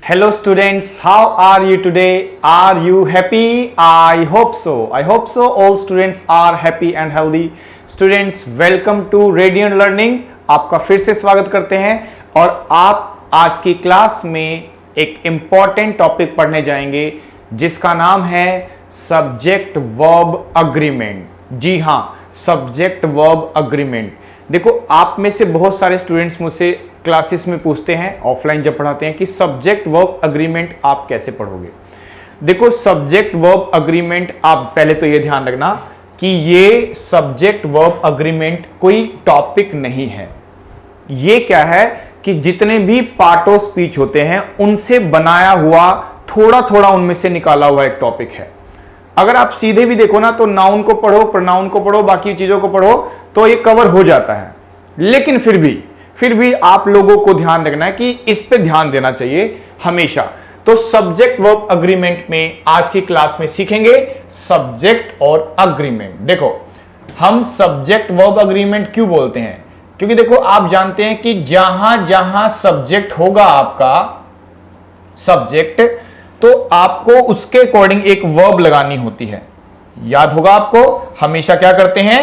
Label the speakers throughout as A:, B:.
A: Hello students, how are you today? Are you happy? I hope so. I hope so. All students are happy and healthy. Students, welcome to Radiant Learning. आपका फिर से स्वागत करते हैं और आप आज की क्लास में एक इम्पॉर्टेंट टॉपिक पढ़ने जाएंगे जिसका नाम है सब्जेक्ट वर्ब अग्रीमेंट। जी हाँ, सब्जेक्ट वर्ब अग्रीमेंट। देखो, आप में से बहुत सारे स्टूडेंट्स मुझसे क्लासेस में पूछते हैं, ऑफलाइन जब पढ़ाते हैं, कि सब्जेक्ट वर्ब अग्रीमेंट आप कैसे पढ़ोगे। देखो, सब्जेक्ट वर्ब अग्रीमेंट, आप पहले तो ये ध्यान रखना कि ये सब्जेक्ट वर्ब अग्रीमेंट कोई टॉपिक नहीं है। ये क्या है कि जितने भी पार्ट ऑफ स्पीच होते हैं उनसे बनाया हुआ, थोड़ा थोड़ा उनमें से निकाला हुआ एक टॉपिक है। अगर आप सीधे भी देखो ना तो नाउन को पढ़ो, प्रोनाउन को पढ़ो, बाकी चीजों को पढ़ो तो ये कवर हो जाता है। लेकिन फिर भी आप लोगों को ध्यान रखना है कि इस पे ध्यान देना चाहिए हमेशा। तो सब्जेक्ट वर्ब अग्रीमेंट में आज की क्लास में सीखेंगे सब्जेक्ट और अग्रीमेंट। देखो, हम सब्जेक्ट वर्ब अग्रीमेंट क्यों बोलते हैं? क्योंकि देखो, आप जानते हैं कि जहां जहां सब्जेक्ट होगा आपका सब्जेक्ट, तो आपको उसके अकॉर्डिंग एक वर्ब लगानी होती है। याद होगा आपको, हमेशा क्या करते हैं,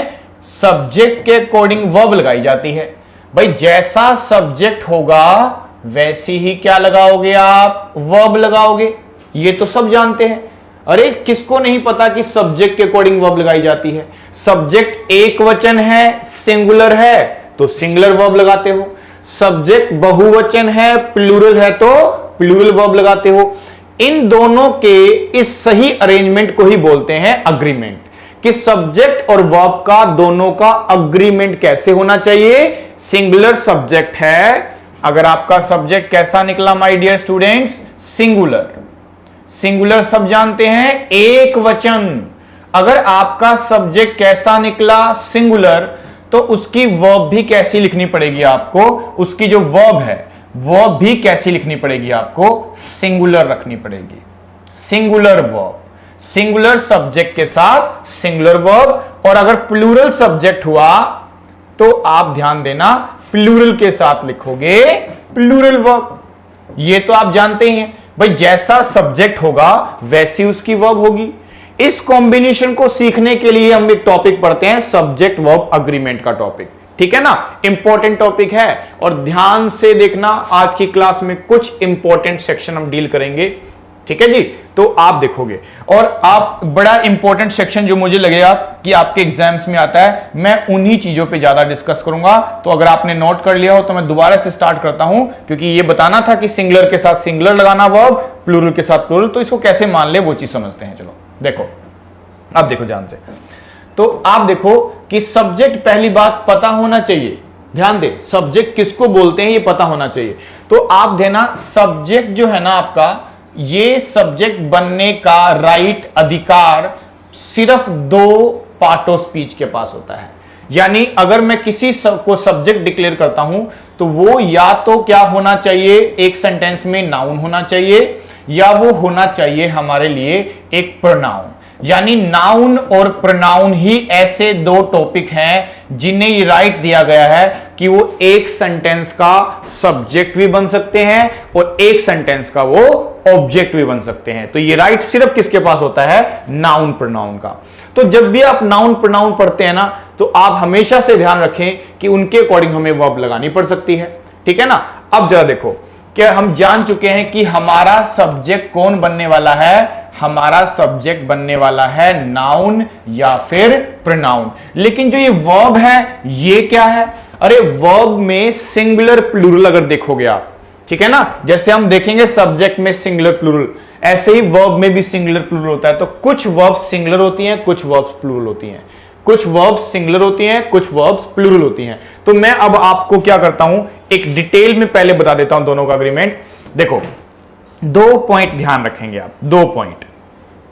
A: सब्जेक्ट के अकॉर्डिंग वर्ब लगाई जाती है। भाई, जैसा सब्जेक्ट होगा वैसी ही क्या लगाओगे आप, वर्ब लगाओगे। ये तो सब जानते हैं। अरे, किसको नहीं पता कि सब्जेक्ट के अकॉर्डिंग वर्ब लगाई जाती है। सब्जेक्ट एक वचन है, सिंगुलर है तो सिंगुलर वर्ब लगाते हो। सब्जेक्ट बहुवचन है, प्लूरल है तो प्लूरल वर्ब लगाते हो। इन दोनों के इस सही अरेंजमेंट को ही बोलते हैं अग्रीमेंट, कि सब्जेक्ट और वर्ब का दोनों का अग्रीमेंट कैसे होना चाहिए। सिंगुलर सब्जेक्ट है, अगर आपका सब्जेक्ट कैसा निकला my dear students, singular. Singular सब जानते हैं, एक वचन। अगर आपका सब्जेक्ट कैसा निकला, सिंगुलर, तो उसकी वर्ब भी कैसी लिखनी पड़ेगी आपको, उसकी जो वर्ब है वो भी कैसी लिखनी पड़ेगी आपको, सिंगुलर रखनी पड़ेगी। सिंगुलर वर्ब, सिंगुलर सब्जेक्ट के साथ सिंगुलर वर्ब। और अगर प्लूरल सब्जेक्ट हुआ तो आप ध्यान देना, प्लूरल के साथ लिखोगे प्लूरल वर्ब। ये तो आप जानते ही हैं भाई, जैसा सब्जेक्ट होगा वैसी उसकी वर्ब होगी। इस कॉम्बिनेशन को सीखने के लिए हम एक टॉपिक पढ़ते हैं, सब्जेक्ट वर्ब अग्रीमेंट का टॉपिक। ठीक है ना, इंपॉर्टेंट टॉपिक है और ध्यान से देखना। आज की क्लास में कुछ इंपॉर्टेंट सेक्शन हम डील करेंगे, ठीक है जी। तो आप देखोगे, और आप बड़ा इंपॉर्टेंट सेक्शन जो मुझे लगेगा कि आपके एग्जाम्स में आता है, मैं उन्हीं चीजों पे ज्यादा डिस्कस करूंगा। तो अगर आपने नोट कर लिया हो तो मैं दोबारा से स्टार्ट करता हूं, क्योंकि ये बताना था कि सिंगुलर के साथ सिंगुलर लगाना वर्ब, प्लूरल के साथ प्लूरल, तो इसको कैसे मान ले वो चीज समझते हैं। चलो देखो, अब देखो ध्यान से। तो आप देखो कि सब्जेक्ट, पहली बात पता होना चाहिए, ध्यान दे, सब्जेक्ट किसको बोलते हैं ये पता होना चाहिए। तो आप देना, सब्जेक्ट जो है ना आपका, ये सब्जेक्ट बनने का राइट, अधिकार सिर्फ दो पार्ट ऑफ स्पीच के पास होता है। यानी अगर मैं किसी को सब्जेक्ट डिक्लेयर करता हूं तो वो या तो क्या होना चाहिए, एक सेंटेंस में नाउन होना चाहिए, या वो होना चाहिए हमारे लिए एक प्रोनाउन। यानी नाउन और प्रोनाउन ही ऐसे दो टॉपिक हैं जिन्हें ये राइट दिया गया है कि वो एक सेंटेंस का सब्जेक्ट भी बन सकते हैं और एक सेंटेंस का वो ऑब्जेक्ट भी बन सकते हैं। तो ये राइट सिर्फ किसके पास होता है, नाउन प्रोनाउन का। तो जब भी आप नाउन प्रोनाउन पढ़ते हैं ना, तो आप हमेशा से ध्यान रखें कि उनके अकॉर्डिंग हमें वर्ब लगानी पड़ सकती है। ठीक है ना। अब जरा देखो, क्या हम जान चुके हैं कि हमारा सब्जेक्ट कौन बनने वाला है, हमारा सब्जेक्ट बनने वाला है नाउन या फिर प्रोनाउन। लेकिन जो ये वर्ब है ये क्या है? अरे, वर्ब में सिंगुलर प्लूरल अगर देखोगे आप, ठीक है ना, जैसे हम देखेंगे सब्जेक्ट में सिंगुलर प्लूरल, ऐसे ही वर्ब में भी सिंगुलर प्लूरल होता है। तो कुछ वर्ब सिंगुलर होती हैं, कुछ वर्ब्स प्लूरल होती हैं, कुछ वर्ब्स सिंगुलर होती हैं, कुछ वर्ब्स प्लूरल होती हैं। तो मैं अब आपको क्या करता हूं, एक डिटेल में पहले बता देता हूं दोनों का अग्रीमेंट। देखो, दो पॉइंट ध्यान रखेंगे आप, दो पॉइंट,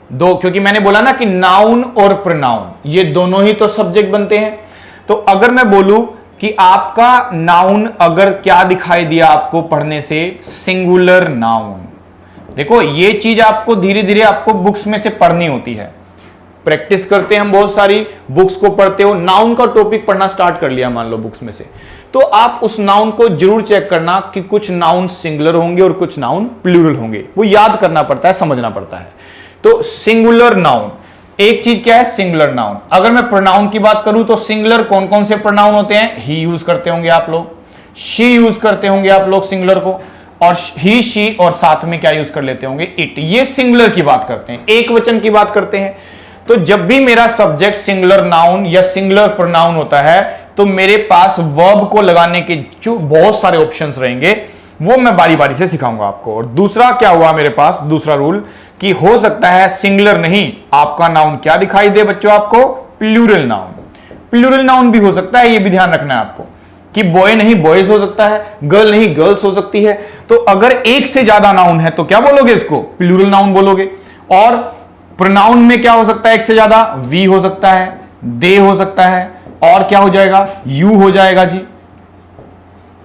A: क्योंकि मैंने बोला ना कि नाउन और प्रोनाउन ये दोनों ही तो सब्जेक्ट बनते हैं। तो अगर मैं बोलूं कि आपका नाउन अगर क्या दिखाई दिया आपको पढ़ने से, सिंगुलर नाउन, देखो ये चीज आपको धीरे धीरे आपको बुक्स में से पढ़नी होती है। प्रैक्टिस करते हैं हम, बहुत सारी बुक्स को पढ़ते हो, नाउन का टॉपिक पढ़ना स्टार्ट कर लिया मान लो बुक्स में से, तो आप उस नाउन को जरूर चेक करना कि कुछ नाउन सिंगुलर होंगे और कुछ नाउन प्लूरल होंगे, वो याद करना पड़ता है, समझना पड़ता है। तो सिंगुलर नाउन, एक चीज क्या है सिंगुलर नाउन। अगर मैं प्रोनाउन की बात करूं तो सिंगुलर कौन कौन से प्रोनाउन होते हैं? ही यूज करते होंगे आप लोग, शी यूज करते होंगे आप लोग सिंगुलर को, और ही शी, और साथ में क्या यूज कर लेते होंगे? इट। ये सिंगुलर की बात करते हैं, एक वचन की बात करते हैं। तो जब भी मेरा सब्जेक्ट सिंगुलर नाउन या सिंगुलर प्रोनाउन होता है तो मेरे पास वर्ब को लगाने के जो बहुत सारे ऑप्शंस रहेंगे वो मैं बारी बारी से सिखाऊंगा आपको। और दूसरा क्या हुआ मेरे पास, दूसरा रूल, कि हो सकता है सिंगुलर नहीं आपका नाउन क्या दिखाई दे बच्चों आपको? Plural noun. प्लूरल नाउन भी हो सकता है, ये भी ध्यान रखना है आपको कि बॉय नहीं बॉयज हो सकता है, गर्ल नहीं गर्ल्स हो सकती है। तो अगर एक से ज्यादा नाउन है तो क्या बोलोगे? इसको प्लूरल नाउन बोलोगे। और प्रोनाउन में क्या हो सकता है एक से ज्यादा? वी हो सकता है, दे हो सकता है, और क्या हो जाएगा? यू हो जाएगा जी।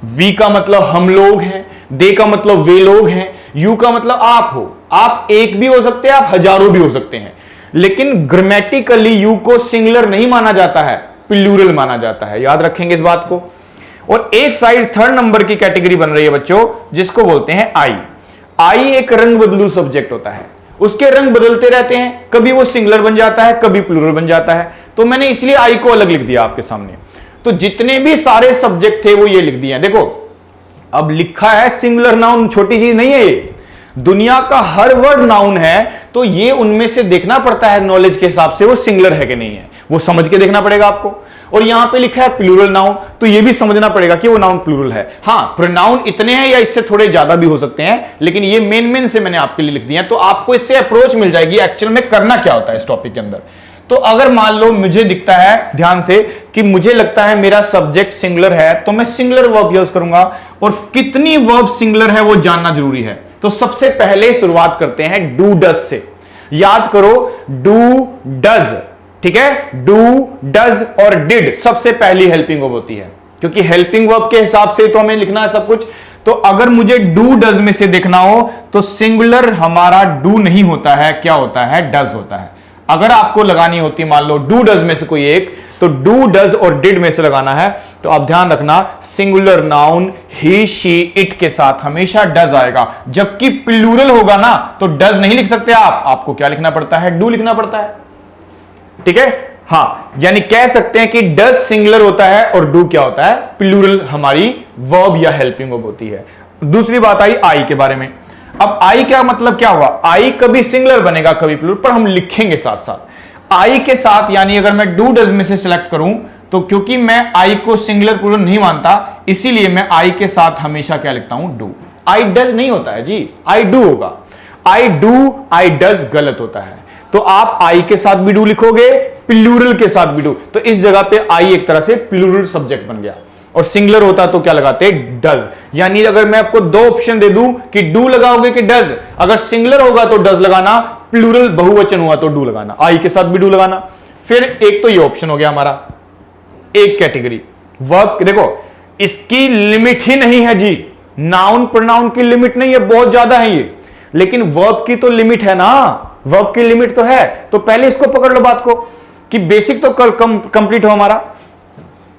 A: वी का मतलब हम लोग हैं, दे का मतलब वे लोग हैं, यू का मतलब आप हो। आप एक भी हो सकते हैं, आप हजारों भी हो सकते हैं, लेकिन ग्रामेटिकली यू को सिंगुलर नहीं माना जाता है, प्लूरल माना जाता है। याद रखेंगे इस बात को। और एक साइड थर्ड नंबर की कैटेगरी बन रही है बच्चों, जिसको बोलते हैं आई। आई एक रंग बदलू सब्जेक्ट होता है, उसके रंग बदलते रहते हैं, कभी वो सिंगुलर बन जाता है, कभी प्लूरल बन जाता है। तो मैंने इसलिए आई को अलग लिख दिया आपके सामने। तो जितने भी सारे सब्जेक्ट थे वो ये लिख दिए। देखो अब लिखा है सिंगुलर नाउन, छोटी चीज नहीं है ये, दुनिया का हर वर्ड नाउन है, तो ये उनमें से देखना पड़ता है नॉलेज के हिसाब से वो सिंगुलर है कि नहीं है, वो समझ के देखना पड़ेगा आपको। और यहां पे लिखा है प्लूरल नाउन, तो ये भी समझना पड़ेगा कि वो नाउन प्लूरल है। हां प्रोनाउन इतने हैं या इससे थोड़े ज्यादा भी हो सकते हैं, लेकिन ये मेन से मैंने आपके लिए लिख दिया, तो आपको इससे अप्रोच मिल जाएगी एक्चुअल में करना क्या होता है इस टॉपिक के अंदर। तो अगर मान लो मुझे दिखता है ध्यान से कि मुझे लगता है मेरा सब्जेक्ट सिंगुलर है, तो मैं सिंगुलर वर्ब यूज करूंगा, और कितनी वर्ब सिंगुलर है वो जानना जरूरी है। तो सबसे पहले शुरुआत करते हैं डू डज से। याद करो डू डज, ठीक है, डू डज और डिड सबसे पहली हेल्पिंग वर्ब होती है, क्योंकि हेल्पिंग वर्ब के हिसाब से तो हमें लिखना है सब कुछ। तो अगर मुझे डू डज में से देखना हो तो सिंगुलर हमारा डू नहीं होता है, क्या होता है? डज होता है। अगर आपको लगानी होती मान लो डू डज में से कोई एक, तो डू डज और डिड में से लगाना है, तो आप ध्यान रखना singular noun he she it के साथ हमेशा डज आएगा, जबकि प्लूरल होगा ना तो डज नहीं लिख सकते आप, आपको क्या लिखना पड़ता है? डू लिखना पड़ता है, ठीक है। हां यानी कह सकते हैं कि डज सिंगुलर होता है और डू क्या होता है? प्लूरल हमारी वर्ब या हेल्पिंग वर्ब होती है। दूसरी बात आई आई के बारे में। अब आई का मतलब क्या हुआ? आई कभी सिंगुलर बनेगा कभी प्लूरल, पर हम लिखेंगे साथ साथ आई के साथ। यानी अगर मैं डू डज में से सिलेक्ट करूं तो क्योंकि मैं आई को सिंगुलर प्लूरल नहीं मानता, इसीलिए मैं आई के साथ हमेशा क्या लिखता हूं? डू। आई डज नहीं होता है जी, आई डू होगा। आई डू आई डज गलत होता है, तो आप आई के साथ भी डू लिखोगे, प्लूरल के साथ भी डू, तो इस जगह पे आई एक तरह से प्लूरल सब्जेक्ट बन गया। और सिंगुलर होता तो क्या लगाते? डज। यानी अगर मैं आपको दो ऑप्शन दे दूं कि डू लगाओगे कि डज, अगर सिंगुलर होगा तो डज लगाना, प्लूरल बहुवचन हुआ तो डू लगाना, आई के साथ भी डू लगाना। फिर एक तो ये ऑप्शन हो गया हमारा, एक कैटेगरी वर्ब। देखो इसकी लिमिट ही नहीं है जी, नाउन प्रोनाउन की लिमिट नहीं है, बहुत ज्यादा है ये, लेकिन वर्ब की तो लिमिट है ना, वर्ब की लिमिट तो है। तो पहले इसको पकड़ लो बात को कि बेसिक तो कंप्लीट हो हमारा,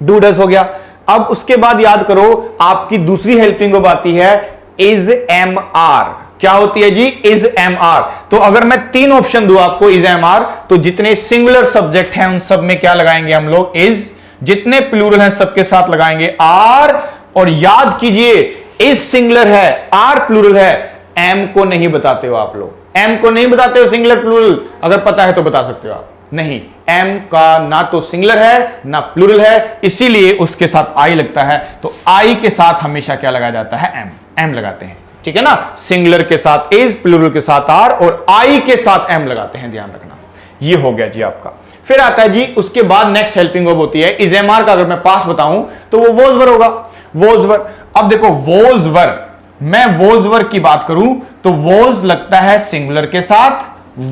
A: डू डज हो गया। अब उसके बाद याद करो आपकी दूसरी हेल्पिंग वर्ब आती है इज एम आर। क्या होती है जी? Is M R. तो अगर मैं तीन ऑप्शन दूं आपको इज एम आर, तो जितने सिंगुलर सब्जेक्ट हैं उन सब में क्या लगाएंगे हम लोग? इज। जितने प्लूरल हैं सबके साथ लगाएंगे आर। और याद कीजिए इज सिंगुलर है, आर प्लूरल है, एम को नहीं बताते हो आप लोग, एम को नहीं बताते हो सिंगुलर प्लूरल। अगर पता है तो बता सकते हो आप, नहीं, एम का ना तो सिंगुलर है ना प्लूरल है, इसीलिए उसके साथ आई लगता है। तो आई के साथ हमेशा क्या लगाया जाता है? एम। एम लगाते हैं, ठीक है ना। सिंगुलर के साथ इज, प्लूरल के साथ आर, और आई के साथ एम लगाते हैं, ध्यान रखना। ये हो गया जी आपका। फिर आता है जी उसके बाद नेक्स्ट हेल्पिंग वर्ब होती है इज एम आर का। अगर मैं पास्ट बताऊं तो वो वोज वर होगा, वोज वर। अब देखो वोज वर, मैं वोज वर की बात करूं तो वोज लगता है सिंगुलर के साथ,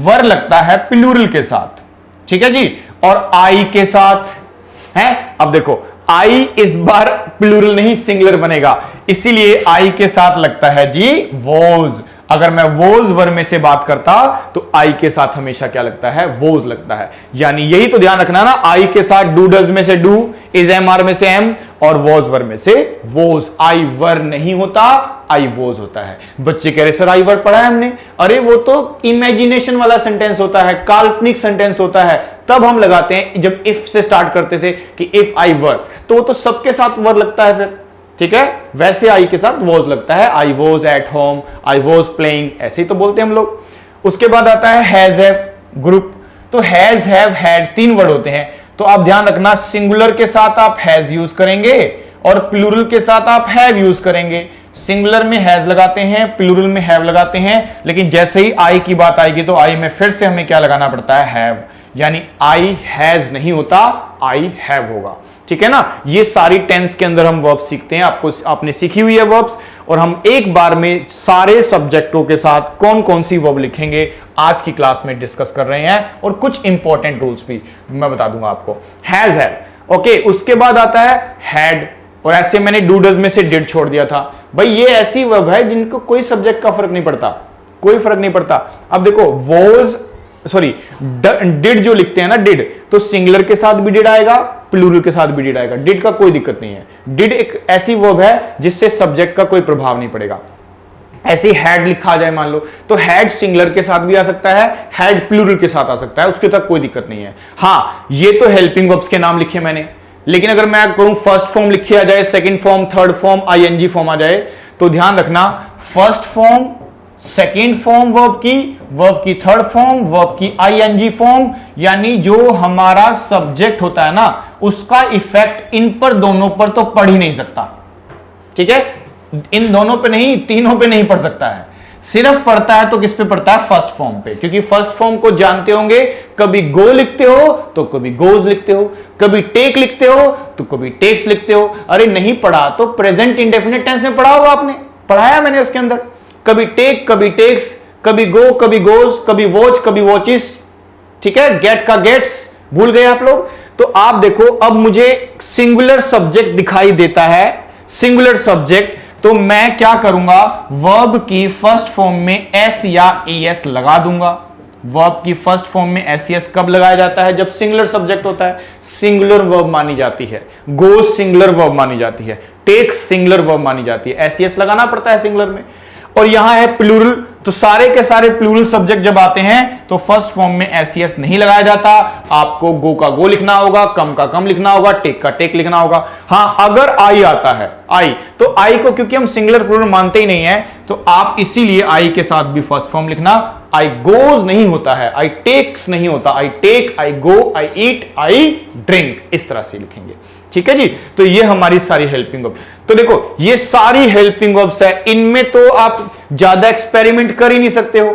A: वर लगता है प्लूरल के साथ, ठीक है जी। और आई के साथ है, अब देखो आई इस बार प्लूरल नहीं सिंगुलर बनेगा, इसीलिए आई के साथ लगता है जी वोज। अगर मैं वोज वर्ब में से बात करता तो आई के साथ हमेशा क्या लगता है, वोज लगता है। यानी यही तो ध्यान रखना ना, आई के साथ डू डज में से डू, इज एम आर में से एम, और वॉज वर्ब में से वोज। आई वर नहीं होता, आई वोज होता है। बच्चे कह रहे सर आई वर पढ़ा है हमने। अरे वो तो इमेजिनेशन वाला सेंटेंस होता है, काल्पनिक सेंटेंस होता है, तब हम लगाते हैं। जब इफ से स्टार्ट करते थे कि इफ आई वर, तो वो तो सबके साथ वर लगता है फिर, ठीक है। वैसे आई के साथ वॉज लगता है, I was at home, I was playing, ऐसे ही तो बोलते हैं हम लोग। उसके बाद आता है हैज हैव ग्रुप। तो हैज हैव हैड 3 वर्ड होते हैं, तो आप ध्यान रखना सिंगुलर के साथ आप हैज यूज करेंगे और प्लूरल के साथ आप हैव यूज करेंगे। सिंगुलर में हैज लगाते हैं, प्लूरल में हैव लगाते हैं, लेकिन जैसे ही आई की बात आएगी तो आई में फिर से हमें क्या लगाना पड़ता है, हैव। यानी आई हैज नहीं होता, आई हैव होगा, ठीक है ना। ये सारी टेंस के अंदर हम वर्ब्स सीखते हैं, आपने सीखी हुई है वर्ब्स, और हम एक बार में सारे सब्जेक्टों के साथ कौन कौन सी वर्ब लिखेंगे आज की क्लास में डिस्कस कर रहे हैं, और कुछ इंपॉर्टेंट रूल्स भी मैं बता दूंगा आपको। हैज है, ओके। उसके बाद आता है हैड, और ऐसे मैंने डू डज में से डिड छोड़ दिया था। भाई ये ऐसी वर्ब है जिनको कोई सब्जेक्ट का फर्क नहीं पड़ता, कोई फर्क नहीं पड़ता। अब देखो वॉज सॉरी डिड जो लिखते हैं ना, डिड, तो सिंगुलर के साथ भी डिड आएगा, प्लूरल के साथ भी डिड आएगा। डिड का कोई दिक्कत नहीं है। डिड एक ऐसी वर्ब है जिससे सब्जेक्ट का कोई प्रभाव नहीं पड़ेगा। ऐसे हैड लिखा जाए मान लो, तो हैड सिंगुलर के साथ भी आ सकता है, हैड प्लूरल के साथ आ सकता है, उसके तक कोई दिक्कत नहीं है। हाँ, ये तो हेल्पिंग वर्ब्स के नाम लिखे मैंने, लेकिन अगर मैं करूं फर्स्ट फॉर्म लिखी आ जाए, second form, third form, ING form आ जाए, तो ध्यान रखना first form, second form verb की थर्ड फॉर्म, वर्ब की आईएनजी फॉर्म, यानी जो हमारा सब्जेक्ट होता है ना, उसका इफेक्ट इन पर दोनों पर तो पड़ ही नहीं सकता, ठीक है। इन दोनों पे नहीं, तीनों पे नहीं पड़ सकता है, सिर्फ पड़ता है तो किस पे पड़ता है, फर्स्ट फॉर्म पे। क्योंकि फर्स्ट फॉर्म को जानते होंगे, कभी गो लिखते हो तो कभी गोज लिखते हो, कभी टेक लिखते हो तो कभी टेक्स लिखते हो। अरे नहीं पढ़ा तो प्रेजेंट इंडेफिनिट टेंस में पढ़ा होगा आपने, पढ़ाया मैंने उसके अंदर, कभी टेक कभी टेक्स, कभी गो कभी गोज, कभी वॉच कभी वॉचिस, ठीक है। गेट का गेट्स, भूल गए आप लोग। तो आप देखो, अब मुझे सिंगुलर सब्जेक्ट दिखाई देता है, सिंगुलर सब्जेक्ट, तो मैं क्या करूंगा, वर्ब की फर्स्ट फॉर्म में एस या एस लगा दूंगा। वर्ब की फर्स्ट फॉर्म में एस एस कब लगाया जाता है, जब सिंगुलर सब्जेक्ट होता है, सिंगुलर वर्ब मानी जाती है। गो सिंगुलर वर्ब मानी जाती है, टेक सिंगुलर वर्ब मानी जाती है, एस एस लगाना पड़ता है सिंगुलर में। और यहां है प्लूरल, तो सारे के सारे प्लूरल सब्जेक्ट जब आते हैं तो फर्स्ट फॉर्म में एस एस नहीं लगाया जाता, आपको गो का गो लिखना होगा, कम का कम लिखना होगा, टेक का टेक लिखना होगा। हां, अगर आई आता है, आई, तो आई को क्योंकि हम सिंगुलर प्लूरल मानते ही नहीं है, तो आप इसीलिए आई के साथ भी फर्स्ट फॉर्म लिखना। आई गोज नहीं होता है, आई टेक्स नहीं होता, I take, I go, I eat, I drink, इस तरह से लिखेंगे, ठीक है जी। तो ये हमारी सारी हेल्पिंग वर्ब। तो देखो ये सारी हेल्पिंग वर्ब्स है, इनमें तो आप ज्यादा एक्सपेरिमेंट कर ही नहीं सकते हो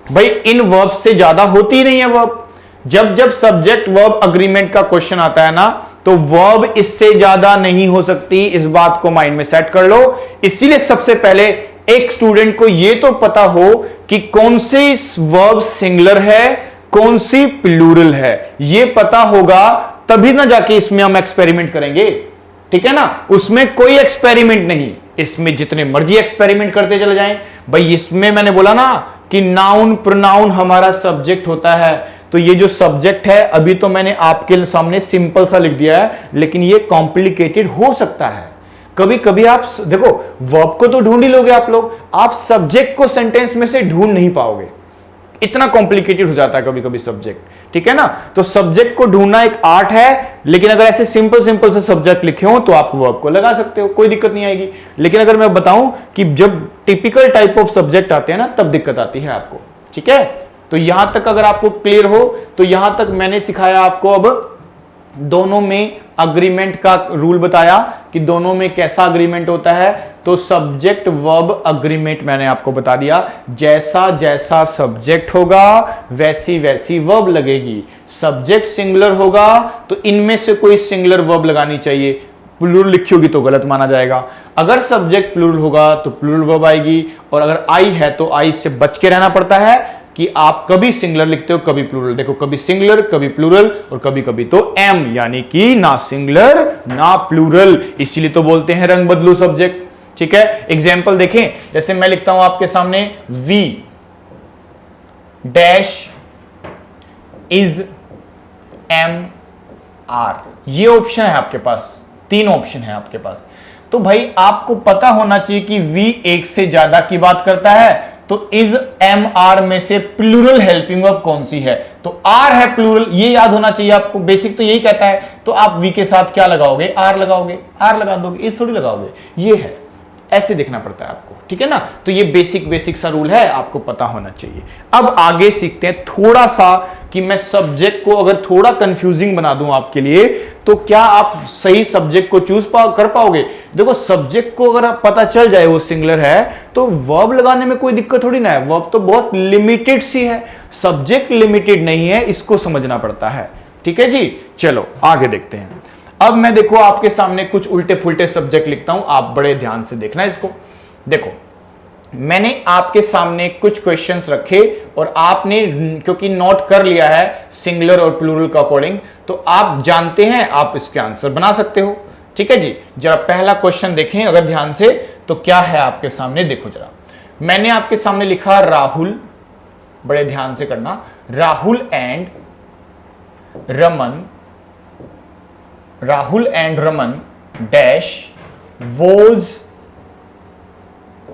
A: भाई, इन वर्ब से ज्यादा होती ही नहीं है वर्ब। जब जब सब्जेक्ट वर्ब अग्रीमेंट का क्वेश्चन आता है ना, तो वर्ब इससे ज्यादा नहीं हो सकती, इस बात को माइंड में सेट कर लो। इसीलिए सबसे पहले एक स्टूडेंट को यह तो पता हो कि कौन सी वर्ब सिंगुलर है, कौन सी प्लूरल है, यह पता होगा, तभी ना जाके इसमें हम एक्सपेरिमेंट करेंगे, ठीक है ना। उसमें कोई एक्सपेरिमेंट नहीं, इसमें जितने मर्जी एक्सपेरिमेंट करते चले जाएं भाई। इसमें मैंने बोला ना कि नाउन प्रोनाउन हमारा सब्जेक्ट होता है, तो ये जो सब्जेक्ट है, अभी तो मैंने आपके सामने सिंपल सा लिख दिया है, लेकिन ये कॉम्प्लिकेटेड हो सकता है। कभी कभी आप देखो, वर्ब को तो ढूंढ ही लोगे आप लोग, आप सब्जेक्ट को सेंटेंस में से ढूंढ नहीं पाओगे, इतना कॉम्प्लिकेटेड हो जाता है कभी कभी सब्जेक्ट, ठीक है ना। तो सब्जेक्ट को ढूंढना एक आर्ट है, लेकिन अगर ऐसे सिंपल सिंपल से सब्जेक्ट लिखे हो तो आप वर्ब को लगा सकते हो, कोई दिक्कत नहीं आएगी। लेकिन अगर मैं बताऊं कि जब टिपिकल टाइप ऑफ सब्जेक्ट आते हैं ना, तब दिक्कत आती है आपको, ठीक है। तो यहां तक अगर आपको क्लियर हो, तो यहां तक मैंने सिखाया आपको। अब दोनों में अग्रीमेंट का रूल बताया कि दोनों में कैसा अग्रीमेंट होता है। तो सब्जेक्ट वर्ब अग्रीमेंट मैंने आपको बता दिया, जैसा जैसा सब्जेक्ट होगा वैसी वैसी वर्ब लगेगी। सब्जेक्ट सिंगुलर होगा तो इनमें से कोई सिंगुलर वर्ब लगानी चाहिए, प्लूरल लिखी होगी तो गलत माना जाएगा। अगर सब्जेक्ट प्लूरल होगा तो प्लूरल वर्ब आएगी, और अगर आई है तो आई से बच के रहना पड़ता है कि आप कभी सिंगुलर लिखते हो कभी प्लूरल। देखो, कभी सिंगुलर कभी प्लूरल, और कभी कभी तो एम, यानी कि ना सिंगुलर ना प्लूरल। इसीलिए तो बोलते हैं रंग बदलू सब्जेक्ट, ठीक है, एग्जाम्पल देखें, जैसे मैं लिखता हूं आपके सामने V डैश इज MR, ये ऑप्शन है आपके पास, 3 ऑप्शन है आपके पास। तो भाई आपको पता होना चाहिए कि V एक से ज्यादा की बात करता है, तो इज MR में से प्लूरल हेल्पिंग वर्ब कौन सी है, तो R है प्लूरल, ये याद होना चाहिए आपको, बेसिक तो यही कहता है। तो आप V के साथ क्या लगाओगे, R लगाओगे, R लगा दोगे, इस थोड़ी लगाओगे, ये है, ऐसे देखना पड़ता है आपको, ठीक है ना। तो ये बेसिक सा रूल है, आपको पता होना चाहिए। अब आगे सीखते हैं थोड़ा सा कि मैं सब्जेक्ट को अगर थोड़ा कंफ्यूजिंग बना दूं आपके लिए, तो क्या आप सही सब्जेक्ट को चूज कर पाओगे। देखो सब्जेक्ट को अगर आप पता चल जाए वो सिंगुलर है, तो वर्ब लगाने में कोई दिक्कत थोड़ी ना है, वर्ब तो बहुत लिमिटेड सी है, सब्जेक्ट लिमिटेड नहीं है, इसको समझना पड़ता है, ठीक है जी। चलो आगे देखते हैं। अब मैं देखो आपके सामने कुछ उल्टे फुल्टे सब्जेक्ट लिखता हूं, आप बड़े ध्यान से देखना इसको। देखो मैंने आपके सामने कुछ क्वेश्चंस रखे और आपने क्योंकि नोट कर लिया है सिंगुलर और प्लूरल का अकॉर्डिंग, तो आप जानते हैं, आप इसके आंसर बना सकते हो, ठीक है जी। जरा पहला क्वेश्चन देखें अगर ध्यान से, तो क्या है आपके सामने, देखो जरा। मैंने आपके सामने लिखा राहुल, बड़े ध्यान से करना, Rahul and Raman dash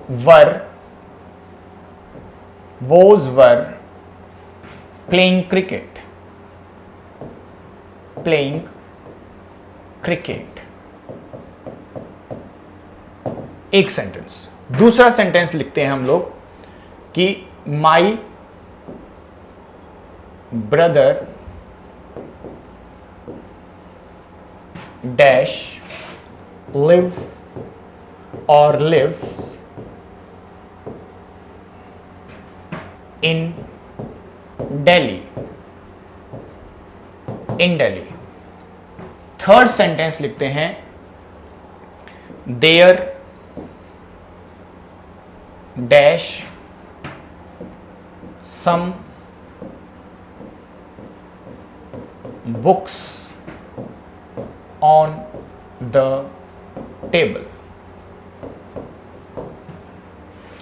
A: were playing cricket। एक सेंटेंस। दूसरा सेंटेंस लिखते हैं हम लोग कि my brother dash lives in Delhi। Third sentence लिखते हैं there dash some books on the table,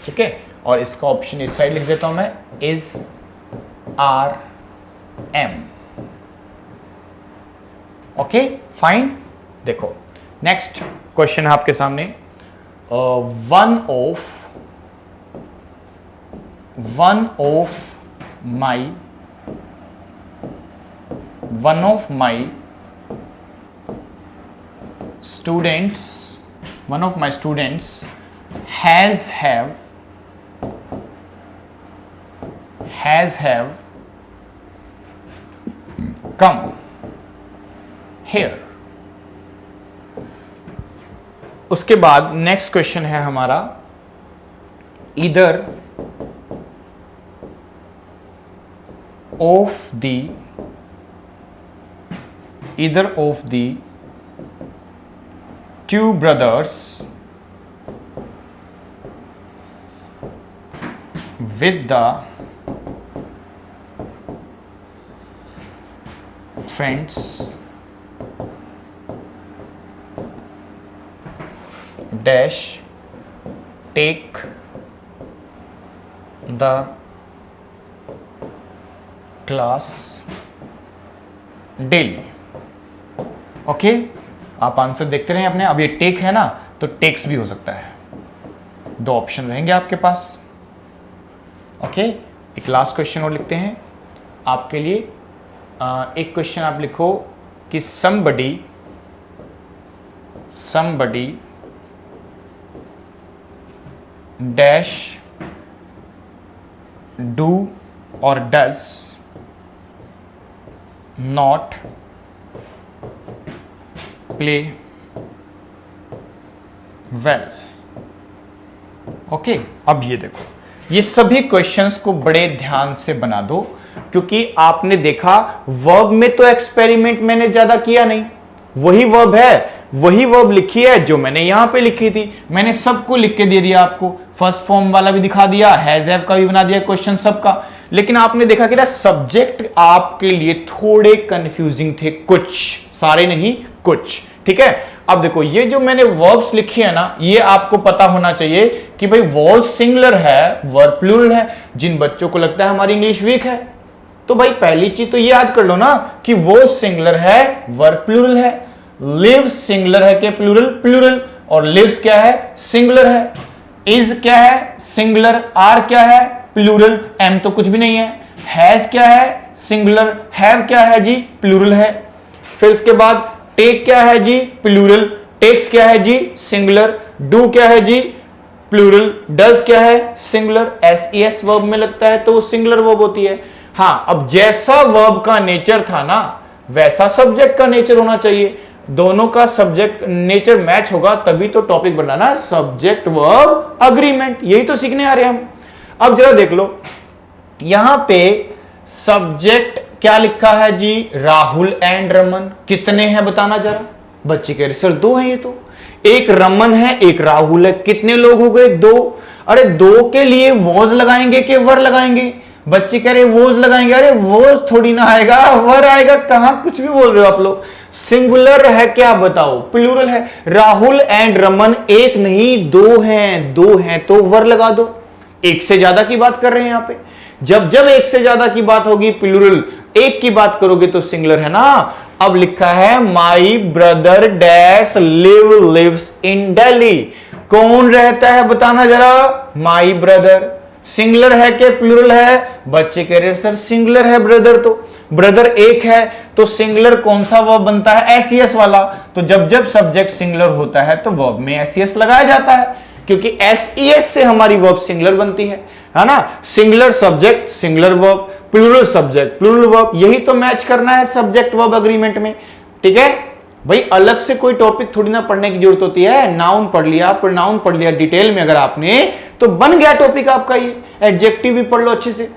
A: ठीक है। और इसका ऑप्शन इस साइड लिख देता हूं मैं, is are am. Okay fine. देखो नेक्स्ट क्वेश्चन है आपके सामने, one of my students has have come here। उसके बाद नेक्स्ट क्वेश्चन है हमारा, either of the two brothers with the friends dash take the class daily। Okay आप answer देखते रहें अपने। अब ये टेक है ना, तो टेक्स भी हो सकता है, 2 ऑप्शन रहेंगे आपके पास। ओके एक लास्ट क्वेश्चन और लिखते हैं आपके लिए। एक क्वेश्चन आप लिखो कि somebody dash do or does not play well। Okay अब ये देखो, ये सभी क्वेश्चंस को बड़े ध्यान से बना दो, क्योंकि आपने देखा वर्ब में तो एक्सपेरिमेंट मैंने ज्यादा किया नहीं, वही वर्ब लिखी है जो मैंने यहां पे लिखी थी, मैंने सबको लिख के दे दिया आपको, फर्स्ट फॉर्म वाला भी दिखा दिया, हैज हैव का भी बना दिया क्वेश्चन सबका। लेकिन आपने देखा कि ना सब्जेक्ट आपके लिए थोड़े कंफ्यूजिंग थे, कुछ, सारे नहीं कुछ, ठीक है। अब देखो ये जो मैंने वर्ब्स लिखी है ना, ये आपको पता होना चाहिए कि भाई वॉज सिंगुलर है, वर्ब प्लूरल है। जिन बच्चों को लगता है हमारी इंग्लिश वीक है, तो भाई पहली चीज तो ये याद कर लो ना कि वॉज सिंगुलर है, वर्ब प्लूरल है। लिव सिंगुलर है कि प्लूरल, प्लूरल। और लिव्स क्या है, सिंगुलर है। इज क्या है, सिंगुलर। आर क्या है, प्लूरल। एम तो कुछ भी नहीं है। हैज क्या है, सिंगुलर। हैव क्या है जी, प्लूरल है। फिर इसके बाद टेक क्या है जी, प्लूरल। टेक्स क्या है जी, सिंगुलर। डू क्या है जी, प्लूरल। डज क्या है, सिंगुलर। एस वर्ब में लगता है तो वो सिंगुलर वर्ब होती है। हाँ, अब जैसा वर्ब का नेचर था ना, वैसा सब्जेक्ट का नेचर होना चाहिए। दोनों का सब्जेक्ट नेचर मैच होगा तभी तो टॉपिक बनाना, सब्जेक्ट वर्ब अग्रीमेंट। यही तो सीखने आ रहे हैं हम। अब जरा देख लो, यहां पे सब्जेक्ट क्या लिखा है जी, राहुल एंड रमन। कितने हैं बताना जरा। बच्चे कह रहे सर दो हैं, ये तो एक रमन है एक राहुल है। कितने लोग हो गए, दो। अरे दो के लिए वॉज लगाएंगे कि वर लगाएंगे। बच्चे कह रहे वोज लगाएंगे। अरे वोज थोड़ी ना आएगा, वर आएगा। कहां कुछ भी बोल रहे हो आप लोग। सिंगुलर है क्या बताओ, प्लूरल है। राहुल एंड रमन एक नहीं दो हैं, दो हैं तो वर लगा दो। एक से ज्यादा की बात कर रहे हैं यहां पे। जब जब एक से ज्यादा की बात होगी प्लूरल, एक की बात करोगे तो सिंगुलर है ना। अब लिखा है my brother dash lives in Delhi. कौन रहता है बताना जरा, माई ब्रदर। सिंगुलर है कि प्लूरल है। बच्चे कह रहे सर सिंगुलर है ब्रदर, तो ब्रदर एक है तो सिंगुलर कौन सा वर्ब बनता है, एसईएस वाला। तो जब जब सब्जेक्ट सिंगुलर होता है तो वर्ब में एसईएस लगाया जाता है, क्योंकि एसईएस से हमारी वर्ब सिंगुलर बनती है ना। Singular subject singular verb, plural subject plural verb. यही तो मैच करना है सब्जेक्ट वर्ब एग्रीमेंट में। ठीक है भाई, अलग से कोई टॉपिक थोड़ी ना पढ़ने की जरूरत होती है। नाउन पढ़ लिया, प्रोनाउन पढ़ लिया डिटेल में अगर आपने, तो बन गया टॉपिक आपका ये। एडजेक्टिव भी पढ़ लो अच्छे से।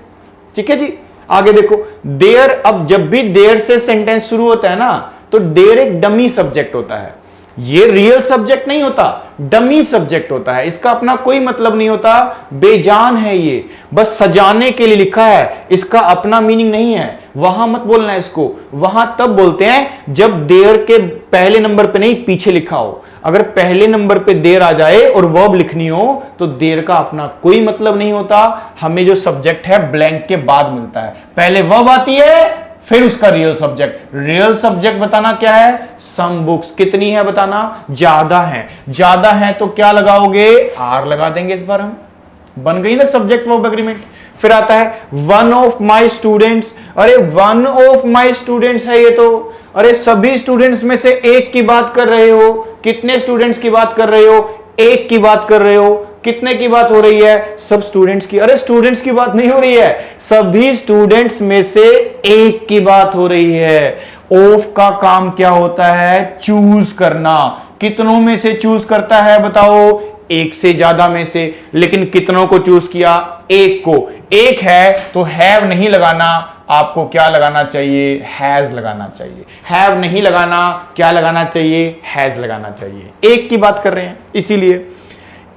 A: ठीक है जी, आगे देखो। देयर, अब जब भी देयर से सेंटेंस शुरू होता है ना, तो देयर एक डमी सब्जेक्ट होता है। ये रियल सब्जेक्ट नहीं होता, डमी सब्जेक्ट होता है। इसका अपना कोई मतलब नहीं होता, बेजान है ये, बस सजाने के लिए लिखा है। इसका अपना मीनिंग नहीं है। वहां मत बोलना है इसको। वहां तब बोलते हैं जब देयर के पहले नंबर पे नहीं पीछे लिखा हो। अगर पहले नंबर पे देर आ जाए और वर्ब लिखनी हो तो देर का अपना कोई मतलब नहीं होता। हमें जो सब्जेक्ट है ब्लैंक के बाद मिलता है। पहले वर्ब आती है फिर उसका रियल सब्जेक्ट। रियल सब्जेक्ट बताना क्या है, सम बुक्स। कितनी है बताना, ज्यादा है। ज्यादा है तो क्या लगाओगे, आर लगा देंगे इस बार हम। बन गई ना सब्जेक्ट वर्ब एग्रीमेंट। फिर आता है वन ऑफ माई स्टूडेंट्स। अरे वन ऑफ माई स्टूडेंट्स है ये तो। अरे सभी स्टूडेंट्स में से एक की बात कर रहे हो। कितने स्टूडेंट्स की बात कर रहे हो, एक की बात कर रहे हो। कितने की बात हो रही है, सब स्टूडेंट्स की। अरे स्टूडेंट्स की बात नहीं हो रही है, सभी स्टूडेंट्स में से एक की बात हो रही है। ऑफ का काम क्या होता है, चूज करना। कितनों में से चूज करता है बताओ, एक से ज्यादा में से। लेकिन कितनों को चूज किया, एक को। एक है तो हैव नहीं लगाना, आपको क्या लगाना चाहिए, हैज लगाना चाहिए। हैव नहीं लगाना, क्या लगाना चाहिए, हैज लगाना चाहिए। एक की बात कर रहे हैं इसीलिए।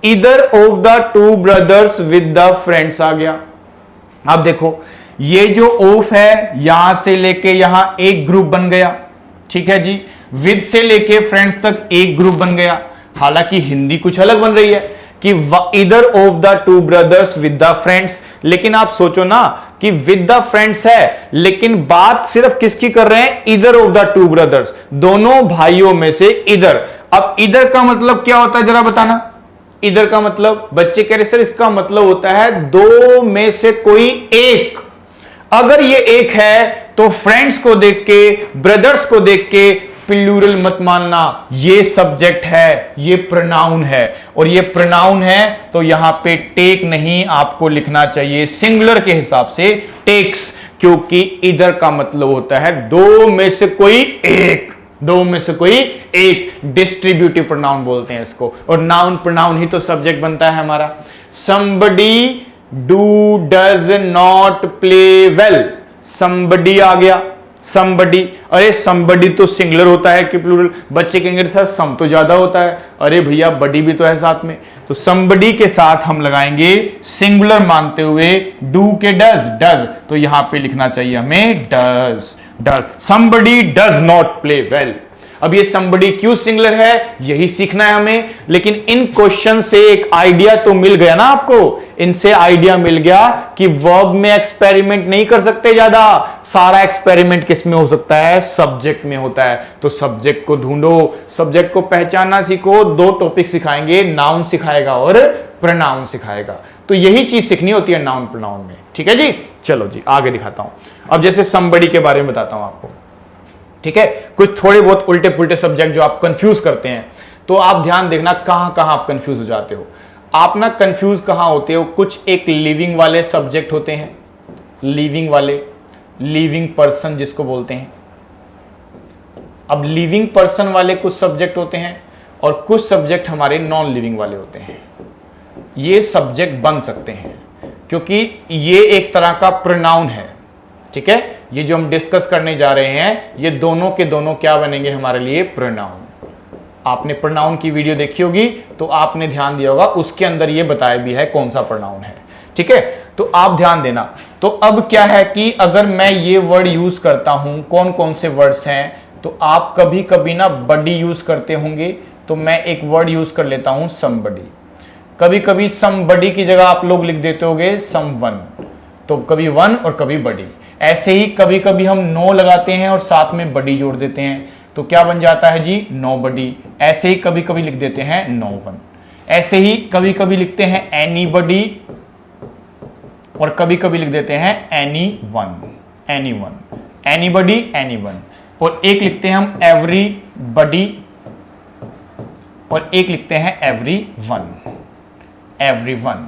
A: Either of the two brothers with the friends आ गया। अब देखो ये जो ऑफ है, यहां से लेके यहां एक ग्रुप बन गया। ठीक है जी, विद से लेके फ्रेंड्स तक एक ग्रुप बन गया। हालांकि हिंदी कुछ अलग बन रही है कि either of the two brothers with the friends. लेकिन आप सोचो ना कि विद द फ्रेंड्स है, लेकिन बात सिर्फ किसकी कर रहे हैं, either of the two brothers, दोनों भाइयों में से इधर। अब इधर का मतलब क्या होता है जरा बताना। इधर का मतलब, बच्चे कह रहे सर इसका मतलब होता है दो में से कोई एक। अगर ये एक है तो फ्रेंड्स को देख के, ब्रदर्स को देख के प्लूरल मत मानना। ये सब्जेक्ट है, ये प्रोनाउन है, और ये प्रोनाउन है तो यहां पे टेक नहीं आपको लिखना चाहिए सिंगुलर के हिसाब से, टेक्स। क्योंकि इधर का मतलब होता है दो में से कोई एक। दो में से कोई एक, डिस्ट्रीब्यूटिव प्रोनाउन बोलते हैं इसको। और नाउन प्रोनाउन ही तो सब्जेक्ट बनता है हमारा। somebody do does not play well। somebody आ गया, somebody। अरे somebody तो सिंगुलर होता है कि प्लूरल। बच्चे कहेंगे सर सम तो ज्यादा होता है। अरे भैया बडी भी तो है साथ में। तो somebody के साथ हम लगाएंगे सिंगुलर मानते हुए do के डज। तो यहां पे लिखना चाहिए हमें does. somebody does not play well। अब ये somebody क्यों सिंगुलर है यही सीखना है हमें, लेकिन इन क्वेश्चन से एक आइडिया तो मिल गया ना आपको, इनसे आइडिया मिल गया कि वर्ब में एक्सपेरिमेंट नहीं कर सकते ज्यादा, सारा एक्सपेरिमेंट किस में हो सकता है, सब्जेक्ट में होता है। तो सब्जेक्ट को ढूंढो, सब्जेक्ट को पहचानना सीखो। दो टॉपिक सिखाएंगे, नाउन सिखाएगा और प्रोनाउन सिखाएगा। तो यही चीज सीखनी होती है नाउन प्रोनाउन में, ठीक है जी। चलो जी आगे दिखाता हूं। अब जैसे somebody के बारे में बताता हूं आपको, ठीक है। कुछ थोड़े बहुत उल्टे पुल्टे सब्जेक्ट जो आप कंफ्यूज करते हैं, तो आप ध्यान देखना कहां कहां आप कंफ्यूज हो जाते हो। आप ना कंफ्यूज कहां होते हो, कुछ एक लिविंग वाले सब्जेक्ट होते हैं, लिविंग वाले, लिविंग पर्सन जिसको बोलते हैं। अब लिविंग पर्सन वाले कुछ सब्जेक्ट होते हैं और कुछ सब्जेक्ट हमारे नॉन लिविंग वाले होते हैं। ये सब्जेक्ट बन सकते हैं क्योंकि ये एक तरह का प्रोनाउन है, ठीक है। ये जो हम डिस्कस करने जा रहे हैं ये दोनों के दोनों क्या बनेंगे हमारे लिए, प्रोनाउन। आपने प्रोनाउन की वीडियो देखी होगी तो आपने ध्यान दिया होगा, उसके अंदर ये बताया भी है कौन सा प्रोनाउन है, ठीक है। तो आप ध्यान देना। तो अब क्या है कि अगर मैं ये वर्ड यूज करता हूं, कौन कौन से वर्ड्स हैं, तो आप कभी कभी ना बडी यूज करते होंगे, तो मैं एक वर्ड यूज कर लेता हूं somebody। कभी कभी somebody की जगह आप लोग लिख देते होगे someone, तो कभी वन और कभी बडी। ऐसे ही कभी कभी हम नो लगाते हैं और साथ में बडी जोड़ देते हैं, तो क्या बन जाता है जी, nobody। ऐसे ही कभी कभी लिख देते हैं no one। ऐसे ही कभी कभी लिखते हैं anybody और कभी कभी लिख देते हैं anyone, anyone, anybody, anyone। और एक लिखते हैं हम everybody और एक लिखते हैं everyone, everyone।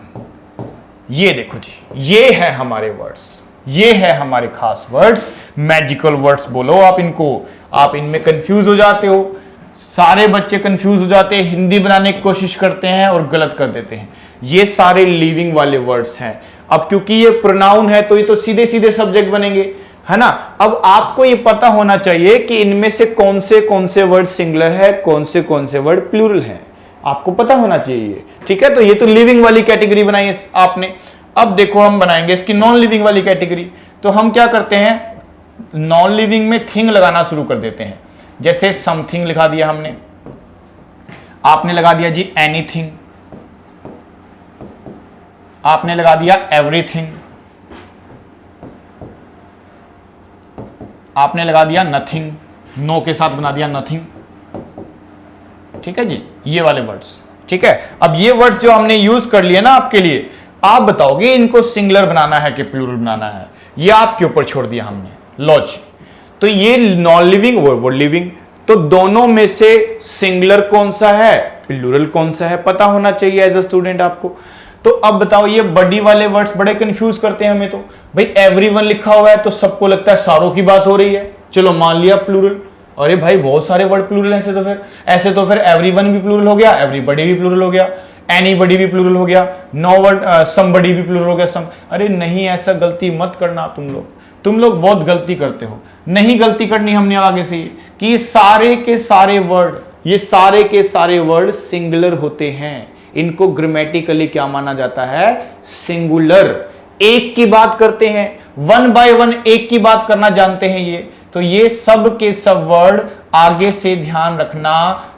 A: ये देखो जी, ये है हमारे वर्ड्स, ये है हमारे खास वर्ड्स, मैजिकल वर्ड्स बोलो आप इनको। आप इनमें कंफ्यूज हो जाते हो, सारे बच्चे कंफ्यूज हो जाते हैं, हिंदी बनाने की कोशिश करते हैं और गलत कर देते हैं। ये सारे लिविंग वाले वर्ड्स हैं। अब क्योंकि ये प्रोनाउन है तो ये तो सीधे सीधे सब्जेक्ट बनेंगे, है ना। अब आपको ये पता होना चाहिए कि इनमें से कौन से वर्ड सिंगुलर है, कौन से वर्ड प्लूरल है, आपको पता होना चाहिए, ठीक है। तो ये तो लिविंग वाली कैटेगरी बनाई है आपने। अब देखो हम बनाएंगे इसकी नॉन लिविंग वाली कैटेगरी। तो हम क्या करते हैं, नॉन लिविंग में थिंग लगाना शुरू कर देते हैं। जैसे समथिंग लिखा दिया हमने, आपने लगा दिया जी एनीथिंग, आपने लगा दिया एवरीथिंग, आपने लगा दिया नथिंग, नो के साथ बना दिया नथिंग, ठीक है जी। ये वाले वर्ड्स, ठीक है। अब ये वर्ड्स जो हमने यूज कर लिए ना आपके लिए, आप बताओगे इनको सिंगुलर बनाना है कि प्लूरल बनाना है, ये आपके ऊपर छोड़ दिया हमने, लॉज। तो ये नॉन लिविंग वो लिविंग, तो दोनों में से सिंगुलर कौन सा है, प्लूरल कौन सा है, पता होना चाहिए एज अ स्टूडेंट आपको। तो अब बताओ, ये बडी वाले वर्ड्स बड़े कंफ्यूज करते हैं हमें। तो भाई एवरीवन लिखा हुआ है तो सबको लगता है सारों की बात हो रही है, चलो मान लिया प्लूरल। अरे भाई बहुत सारे वर्ड प्लूरल हैं, ऐसे तो फिर एवरीवन भी प्लूरल हो गया, एवरीबडी भी प्लूरल हो गया, एनीबडी भी प्लूरल हो गया, नो वर्ड समबडी भी प्लूरल हो गया, सम। अरे नहीं, ऐसा गलती मत करना तुम लोग बहुत गलती करते हो। नहीं गलती करनी हमने आगे से कि ये सारे के सारे वर्ड सिंगुलर होते हैं। इनको ग्रामेटिकली क्या माना जाता है, सिंगुलर। एक की बात करते हैं, वन बाय वन एक की बात करना जानते हैं ये। तो ये सब के सब वर्ड आगे से ध्यान रखना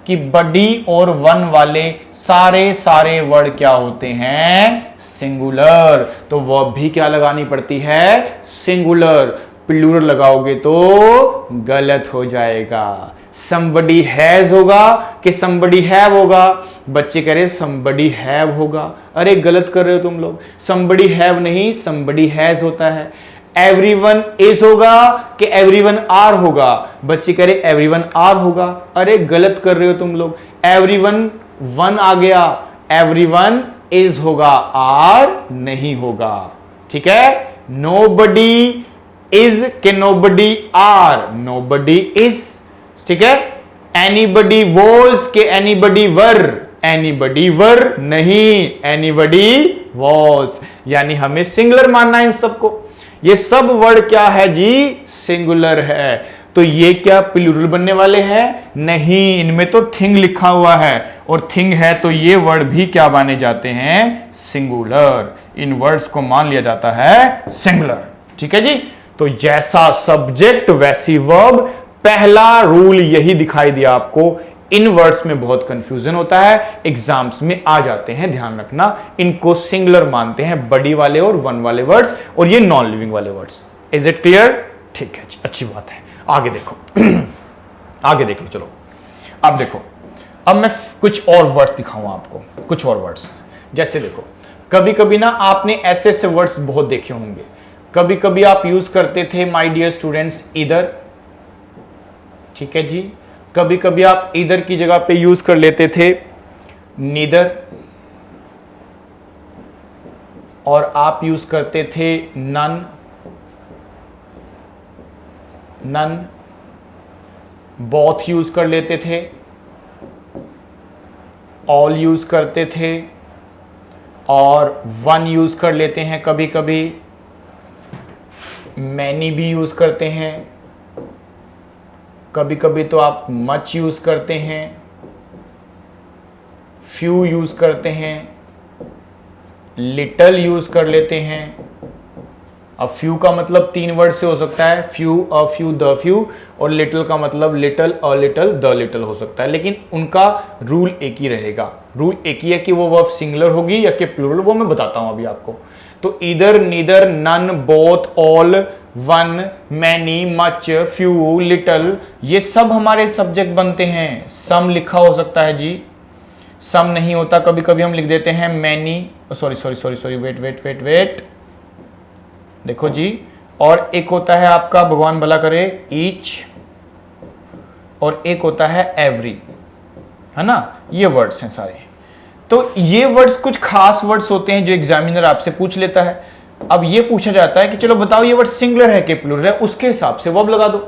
A: कि बडी और वन वाले सारे वर्ड क्या होते हैं, सिंगुलर। तो वो भी क्या लगानी पड़ती है, सिंगुलर। प्लूरल लगाओगे तो गलत हो जाएगा। somebody has होगा कि somebody have होगा, बच्चे कह रहे somebody have होगा। अरे गलत कर रहे हो तुम लोग, somebody have नहीं somebody has होता है। everyone is होगा कि everyone are होगा, बच्चे कह रहे everyone are होगा। अरे गलत कर रहे हो तुम लोग, everyone one आ गया, everyone is होगा, are नहीं होगा, ठीक है। nobody is के nobody are, nobody is, ठीक है। anybody was के anybody were, anybody were नहीं, anybody was। यानी हमें सिंगुलर मानना है इन सबको। ये सब वर्ड क्या है जी, सिंगुलर है। तो ये क्या प्लूरल बनने वाले हैं, नहीं, इनमें तो थिंग लिखा हुआ है और थिंग है, तो ये वर्ड भी क्या माने जाते हैं, सिंगुलर। इन वर्ड्स को मान लिया जाता है सिंगुलर, ठीक है जी। तो जैसा सब्जेक्ट वैसी वर्ब, पहला रूल यही दिखाई दिया आपको। इन वर्ड्स में बहुत कंफ्यूजन होता है, एग्जाम्स में आ जाते हैं, ध्यान रखना। इनको सिंगुलर मानते हैं, बड़ी वाले और वन वाले वर्ड्स, और ये नॉन लिविंग वाले वर्ड्स। Is it clear? ठीक है, अच्छी बात है। आगे देखो आगे देख लो। चलो अब देखो, अब मैं कुछ और वर्ड्स दिखाऊंगा आपको, कुछ और वर्ड्स। जैसे देखो, कभी कभी ना आपने ऐसे ऐसे वर्ड्स बहुत देखे होंगे। कभी कभी आप यूज करते थे माय डियर स्टूडेंट्स इधर, ठीक है जी। कभी कभी आप इधर की जगह पे यूज कर लेते थे नीदर, और आप यूज करते थे नन, नन। बोथ यूज कर लेते थे, ऑल यूज करते थे, और वन यूज कर लेते हैं कभी कभी, मैनी भी यूज करते हैं, कभी कभी तो आप मच यूज करते हैं, फ्यू यूज करते हैं, लिटल यूज कर लेते हैं। अब फ्यू का मतलब 3 वर्ड से हो सकता है, few, a few, the few, और लिटिल का मतलब little, a little, the little हो सकता है। लेकिन उनका रूल एक ही रहेगा। रूल एक ही है कि वो वर्ब सिंगुलर होगी या कि प्लूरल, वो मैं बताता हूं अभी आपको। तो इधर, neither, none, both, all, one, many, much, few, little, ये सब हमारे सब्जेक्ट बनते हैं। सम लिखा हो सकता है जी, सम नहीं होता, कभी कभी हम लिख देते हैं many, sorry sorry sorry sorry, wait wait wait wait, देखो जी। और एक होता है आपका, भगवान भला करे, ईच, और एक होता है एवरी, है ना। ये वर्ड्स हैं सारे। तो ये वर्ड्स कुछ खास वर्ड्स होते हैं जो एग्जामिनर आपसे पूछ लेता है। अब ये पूछा जाता है कि चलो बताओ ये वर्ड सिंगुलर है कि प्लूरल है, उसके हिसाब से वर्ब लगा दो।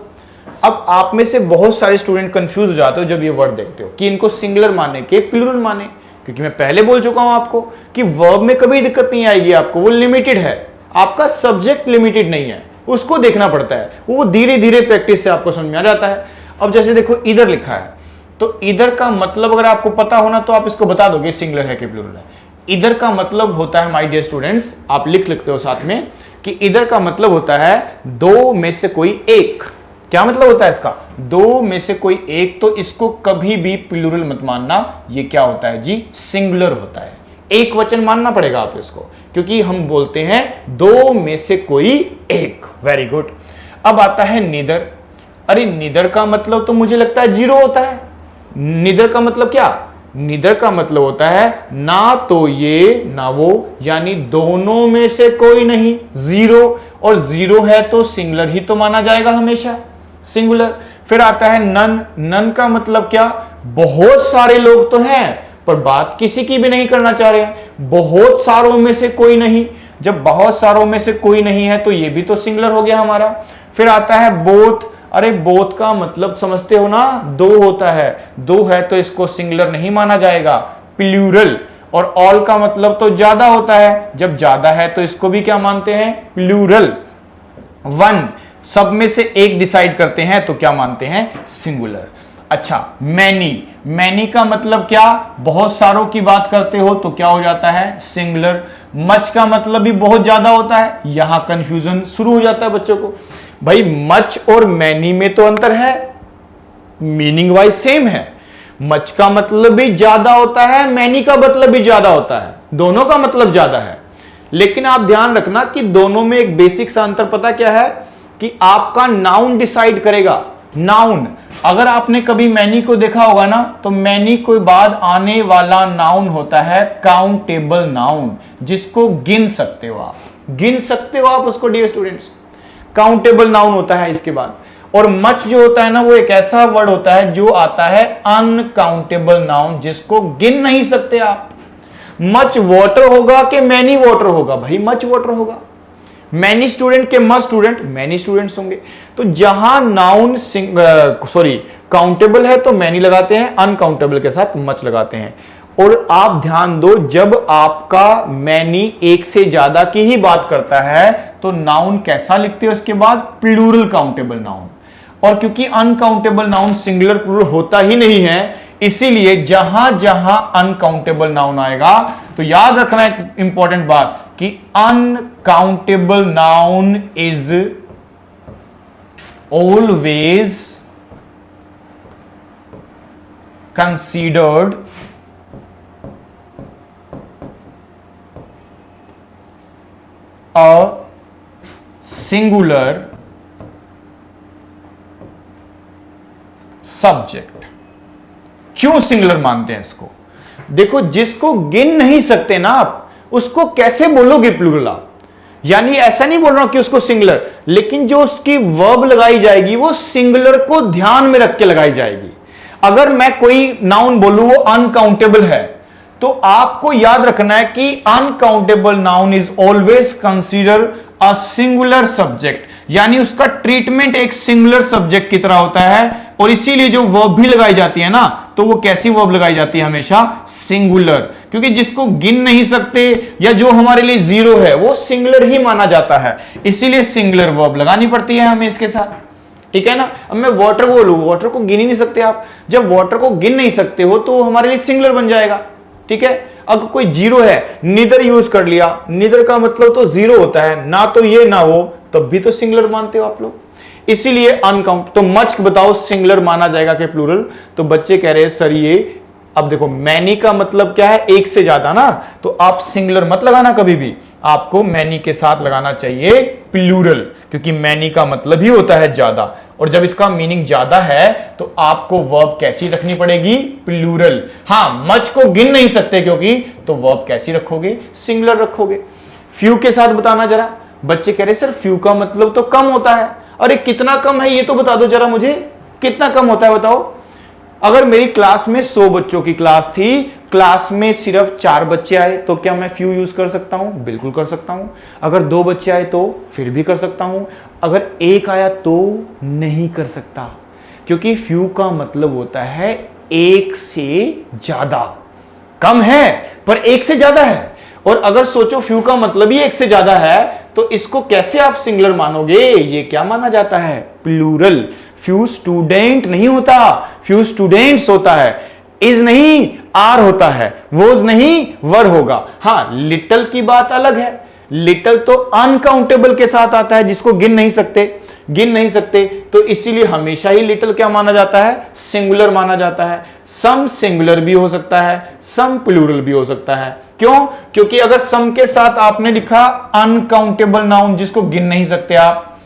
A: अब आप में से बहुत सारे स्टूडेंट कंफ्यूज हो जाते हो जब ये वर्ड देखते हो कि इनको सिंगुलर माने कि प्लूरल माने, क्योंकि मैं पहले बोल चुका हूं आपको कि वर्ब में कभी दिक्कत नहीं आएगी आपको, वो लिमिटेड है। आपका सब्जेक्ट लिमिटेड नहीं है, उसको देखना पड़ता है, वो धीरे धीरे प्रैक्टिस से आपको समझ में आ जाता है। अब जैसे देखो इधर लिखा है, तो इधर का मतलब अगर आपको पता होना तो आप इसको बता दोगे सिंगुलर है कि प्लूरल है। इधर का मतलब होता है, माय डियर स्टूडेंट्स, आप लिख लेते हो साथ में कि इधर का मतलब होता है दो में से कोई एक। क्या मतलब होता है इसका? दो में से कोई एक। तो इसको कभी भी प्लूरल मत मानना, ये क्या होता है जी? सिंगुलर होता है। एक वचन मानना पड़ेगा आप इसको, क्योंकि हम बोलते हैं दो में से कोई एक। Very good. अब आता है निदर। अरे निदर का मतलब तो मुझे लगता है जीरो होता है। निदर का मतलब क्या? निदर का मतलब होता है ना तो ये ना वो, यानी दोनों में से कोई नहीं, जीरो। और जीरो है तो सिंगुलर ही तो माना जाएगा हमेशा, सिंगुलर। फिर आता है नन। नन का मतलब क्या? बहुत सारे लोग तो हैं पर बात किसी की भी नहीं करना चाह रहे हैं। बहुत सारों में से कोई नहीं, जब बहुत सारों में से कोई नहीं है तो ये भी तो सिंगुलर हो गया हमारा। फिर आता है बोथ। अरे बोथ का मतलब समझते हो ना, दो होता है। दो है तो इसको सिंगुलर नहीं माना जाएगा, प्लूरल। और ऑल का मतलब तो ज्यादा होता है, जब ज्यादा है तो इसको भी क्या मानते हैं? प्लूरल। वन, सब में से एक डिसाइड करते हैं तो क्या मानते हैं? सिंगुलर। अच्छा, मैनी। मैनी का मतलब क्या? बहुत सारों की बात करते हो तो क्या हो जाता है? सिंगुलर। मच का मतलब भी बहुत ज्यादा होता है, यहां कंफ्यूजन शुरू हो जाता है बच्चों को। भाई मच और मैनी में तो अंतर है, मीनिंग वाइज सेम है। मच का मतलब भी ज्यादा होता है, मैनी का मतलब भी ज्यादा होता है, दोनों का मतलब ज्यादा है। लेकिन आप ध्यान रखना कि दोनों में एक बेसिक सा अंतर पता क्या है? कि आपका नाउन डिसाइड करेगा। नाउन, अगर आपने कभी मैनी को देखा होगा ना, तो मैनी के बाद आने वाला नाउन होता है काउंटेबल नाउन, जिसको गिन सकते हो आप। गिन सकते हो आप उसको डियर स्टूडेंट्स, काउंटेबल नाउन होता है इसके बाद। और मच जो होता है ना, वो एक ऐसा वर्ड होता है जो आता है अनकाउंटेबल नाउन, जिसको गिन नहीं सकते आप। मच वाटर होगा कि मैनी वाटर होगा? भाई मच वाटर होगा। मैनी स्टूडेंट के मच स्टूडेंट, मैनी स्टूडेंट्स होंगे। तो जहां नाउन काउंटेबल है तो मैनी लगाते हैं, अनकाउंटेबल के साथ मच लगाते हैं। और आप ध्यान दो, जब आपका मैनी एक से ज्यादा की ही बात करता है तो नाउन कैसा लिखते हो उसके बाद? Plural countable noun. और क्योंकि अनकाउंटेबल नाउन सिंगुलर प्लूरल होता ही नहीं है, इसीलिए जहां जहां अनकाउंटेबल नाउन आएगा तो याद रखना एक इंपॉर्टेंट बात कि uncountable noun is always considered a singular subject. क्यों सिंगुलर मानते हैं इसको? देखो, जिसको गिन नहीं सकते ना आप, उसको कैसे बोलोगे प्लूरल आप? यानी ऐसा नहीं बोल रहा हूं कि उसको सिंगुलर, लेकिन जो उसकी वर्ब लगाई जाएगी वो सिंगुलर को ध्यान में रख के लगाई जाएगी। अगर मैं कोई नाउन बोलूं वो अनकाउंटेबल है, तो आपको याद रखना है कि uncountable noun is always consider a singular subject, यानी उसका ट्रीटमेंट एक सिंगुलर सब्जेक्ट की तरह होता है। और इसीलिए जो वर्ब भी लगाई जाती है ना, तो वो कैसी वर्ब लगाई जाती है? हमेशा सिंगुलर, क्योंकि जिसको गिन नहीं सकते या जो हमारे लिए जीरो है वो सिंगुलर ही माना जाता है, इसीलिए सिंगुलर वर्ब लगानी पड़ती है हमें इसके साथ। ठीक है ना? अब मैं वाटर बोलूं, वाटर को गिन ही नहीं सकते आप, जब वाटर को गिन नहीं सकते हो तो हमारे लिए सिंगुलर बन जाएगा। ठीक है? अगर कोई जीरो है, निदर यूज कर लिया, निदर का मतलब तो जीरो होता है, ना तो ये ना वो, तब भी तो सिंगुलर मानते हो आप लोग। इसीलिए अनकाउंट, तो मच बताओ सिंगुलर माना जाएगा कि प्लूरल? तो बच्चे कह रहे हैं सर ये, अब देखो मैनी का मतलब क्या है? एक से ज्यादा ना, तो आप सिंगुलर मत लगाना कभी भी, आपको मैनी के साथ लगाना चाहिए प्लूरल, क्योंकि मैनी का मतलब ही होता है ज्यादा, और जब इसका मीनिंग ज्यादा है तो आपको वर्ब कैसी रखनी पड़ेगी? प्लूरल। हां, मच को गिन नहीं सकते क्योंकि, तो वर्ब कैसी रखोगे? सिंगुलर रखोगे। फ्यू के साथ बताना जरा। बच्चे कह रहे सर फ्यू का मतलब तो कम होता है। अरे कितना कम है ये तो बता दो जरा मुझे, कितना कम होता है बताओ? अगर मेरी क्लास में 100 बच्चों की क्लास थी, क्लास में सिर्फ 4 बच्चे आए, तो क्या मैं फ्यू यूज कर सकता हूं? बिल्कुल कर सकता हूं। अगर 2 बच्चे आए तो फिर भी कर सकता हूं। अगर 1 आया तो नहीं कर सकता, क्योंकि फ्यू का मतलब होता है 1 से ज्यादा। कम है पर 1 से ज्यादा है। और अगर सोचो फ्यू का मतलब ही 1 से ज्यादा है, तो इसको कैसे आप सिंगुलर मानोगे? ये क्या माना जाता है? प्लूरल। फ्यू स्टूडेंट नहीं होता, फ्यू स्टूडेंट्स होता है। इज नहीं आर होता है, वोज नहीं वर होगा। हां, लिटल की बात अलग है, लिटल तो अनकाउंटेबल के साथ आता है, जिसको गिन नहीं सकते, तो इसीलिए हमेशा ही लिटल क्या माना जाता है? सिंगुलर माना जाता है। सम सिंगुलर भी हो सकता है, सम प्लूरल भी हो सकता है। क्यों? क्योंकि अगर सम के साथ आपने लिखा अनकाउंटेबल नाउन जिसको गिन नहीं सकते आप,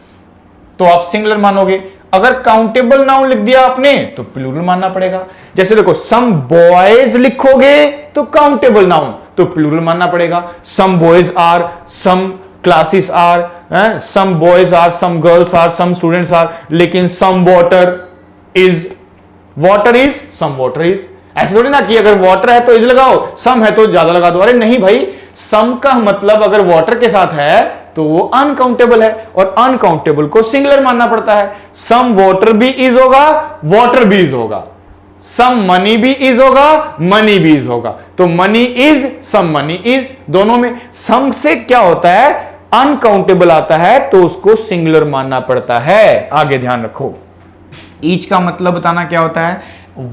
A: तो आप सिंगुलर मानोगे। अगर काउंटेबल नाउन लिख दिया आपने तो प्लूरल मानना पड़ेगा। जैसे देखो, सम बॉयज लिखोगे तो काउंटेबल नाउन, तो प्लूरल मानना पड़ेगा। Some boys are, some classes are, some boys are, some girls are, some students are, लेकिन some water is, some water is. ऐसे थोड़ी ना कि अगर वाटर है तो इज लगाओ, सम है तो ज्यादा लगा दो। अरे नहीं भाई, सम का मतलब अगर वाटर के साथ है तो वो अनकाउंटेबल है, और अनकाउंटेबल को सिंगुलर मानना पड़ता है। सम वाटर भी इज होगा, वाटर भी इज होगा। सम मनी भी इज होगा, मनी भी इज होगा। तो money is, some money is, दोनों में सम से क्या होता है? अनकाउंटेबल आता है, तो उसको सिंगुलर मानना पड़ता है। आगे ध्यान रखो, ईच का मतलब बताना क्या होता है?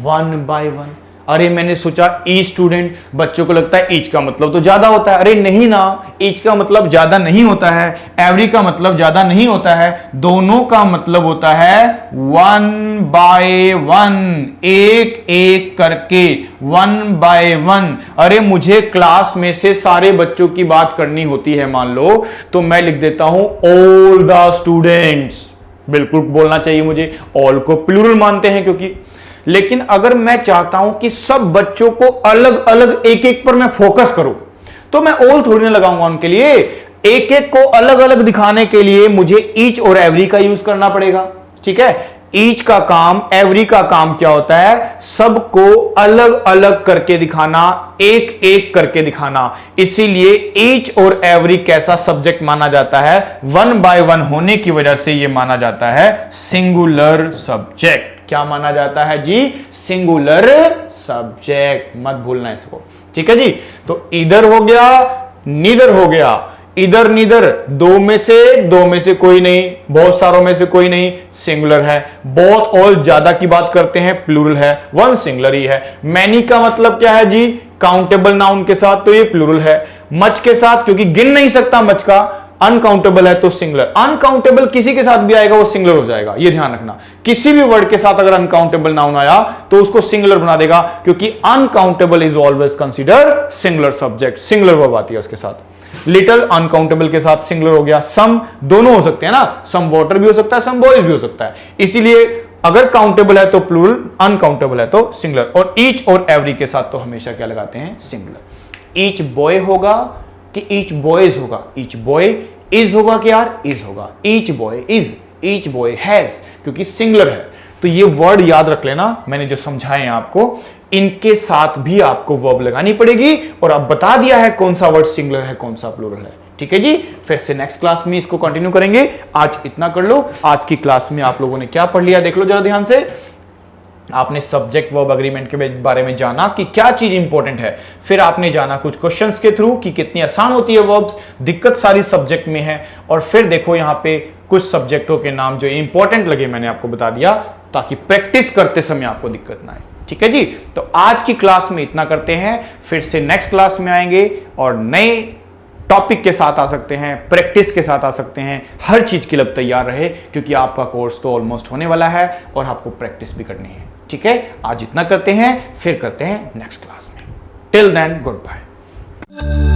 A: 1 by 1। अरे मैंने सोचा ईच स्टूडेंट, बच्चों को लगता है ईच का मतलब तो ज्यादा होता है। अरे नहीं ना, ईच का मतलब ज्यादा नहीं होता है, एवरी का मतलब ज्यादा नहीं होता है, दोनों का मतलब होता है 1 by 1, एक एक करके 1 by 1। अरे मुझे क्लास में से सारे बच्चों की बात करनी होती है मान लो, तो मैं लिख देता हूं ऑल द स्टूडेंट्स। बिल्कुल बोलना चाहिए मुझे, ऑल को प्लूरल मानते हैं क्योंकि। लेकिन अगर मैं चाहता हूं कि सब बच्चों को अलग अलग एक एक पर मैं फोकस करूं, तो मैं ऑल थोड़ी ना लगाऊंगा उनके लिए। एक एक को अलग अलग दिखाने के लिए मुझे ईच और एवरी का यूज करना पड़ेगा। ठीक है? ईच का काम, एवरी का काम क्या होता है? सबको अलग अलग करके दिखाना, एक एक करके दिखाना। इसीलिए ईच और एवरी कैसा सब्जेक्ट माना जाता है? 1 by 1 होने की वजह से यह माना जाता है सिंगुलर सब्जेक्ट। क्या माना जाता है जी? Singular subject. मत भूलना इसको। ठीक है जी? तो इधर हो गया, नीदर हो गया, इधर नीदर, दो में से कोई नहीं, बहुत सारों में से कोई नहीं, सिंगुलर है। बहुत और ज्यादा की बात करते हैं, प्लूरल है। 1 सिंगुलर ही है। मैनी का मतलब क्या है जी? काउंटेबल नाउन के साथ, तो ये प्लूरल है। मच के साथ, क्योंकि गिन नहीं सकता मच का, अनकाउंटेबल है तो सिंगुलर, अनकाउंटेबल किसी के साथ भी आएगा वो सिंगुलर हो जाएगा, ये ध्यान रखना। किसी भी वर्ड के साथ अगर अनकाउंटेबल नाउन आया तो उसको सिंगुलर बना देगा, क्योंकि uncountable is always consider singular subject, singular verb आती है उसके साथ। लिटिल अनकाउंटेबल के साथ सिंगुलर हो गया, सम दोनों हो सकते हैं ना, सम वाटर भी हो सकता है, सम बॉयज भी हो सकता है, इसीलिए अगर काउंटेबल है तो प्लूरल, अनकाउंटेबल है तो सिंगुलर। और ईच और एवरी के साथ तो हमेशा क्या लगाते हैं, सिंगुलर। ईच बॉय होगा कि ईच बॉयज होगा, ईच बॉय इज होगा कि यार इज होगा, each boy is, each boy has, क्योंकि सिंगुलर है। तो ये वर्ड याद रख लेना, मैंने जो समझाए हैं आपको, इनके साथ भी आपको वर्ब लगानी पड़ेगी, और अब बता दिया है कौन सा वर्ड सिंगुलर है कौन सा प्लूरल है। ठीक है जी, फिर से नेक्स्ट क्लास में इसको कंटिन्यू करेंगे। आज इतना कर लो। आज की क्लास में आप लोगों ने क्या पढ़ लिया देख लो जरा ध्यान से। आपने सब्जेक्ट वर्ब एग्रीमेंट के बारे में जाना कि क्या चीज इंपॉर्टेंट है, फिर आपने जाना कुछ क्वेश्चंस के थ्रू कि कितनी आसान होती है वर्ब्स, दिक्कत सारी सब्जेक्ट में है, और फिर देखो यहां पे कुछ सब्जेक्टों के नाम जो इंपॉर्टेंट लगे मैंने आपको बता दिया, ताकि प्रैक्टिस करते समय आपको दिक्कत ना आए। ठीक है जी, तो आज की क्लास में इतना करते हैं, फिर से नेक्स्ट क्लास में आएंगे और नए टॉपिक के साथ आ सकते हैं, प्रैक्टिस के साथ आ सकते हैं। हर चीज के लिए तैयार रहे, क्योंकि आपका कोर्स तो ऑलमोस्ट होने वाला है और आपको प्रैक्टिस भी करनी है। ठीक है, आज इतना करते हैं, फिर करते हैं नेक्स्ट क्लास में। Till then good bye.